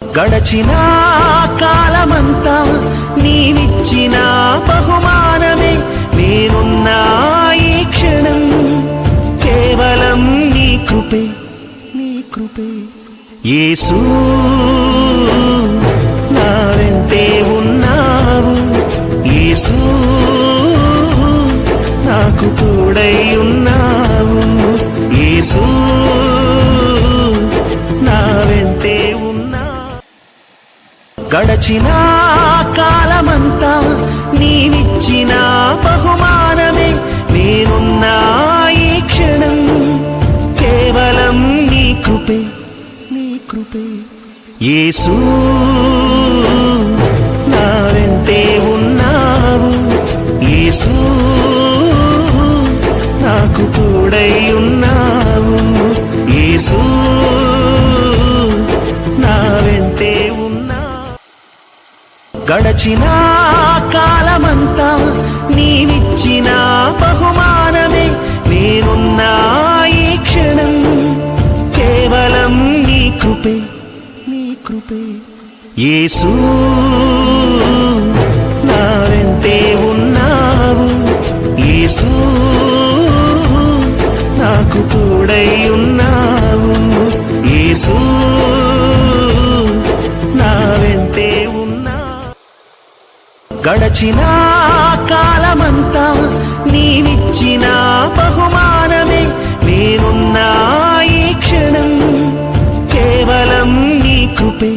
గడచిన కాలమంతా నీవిచ్చిన బహుమానమే నేనున్నా ఈ క్షణం కేవలం నీ కృపే యేసు నా వెంటే ఉన్నావు యేసు నాకు తోడై ఉన్నావు యేసు నా వెంటే ఉన్నావు గడచిన కాలమంతా నీవిచ్చిన బహుమానమే నేనున్నా ఈ క్షణం కేవలం నీ కృపే యేసు నా వెంటే ఉన్నావు యేసు నాకు తోడై ఉన్నావు యేసు నా వెంటే ఉన్నావు గడచిన కాలమంతా నీవిచ్చిన బహుమానమే నేనున్నా ఈ క్షణం కేవలం నీ కృపే యేసు నా వెంటే ఉన్నావు యేసు నాకు తోడై ఉన్నావు యేసు నా వెంటే ఉన్నావు గడచిన కాలమంతా నీవిచ్చిన బహుమానమే నేనున్నా ఈ క్షణం కేవలం నీ కృపే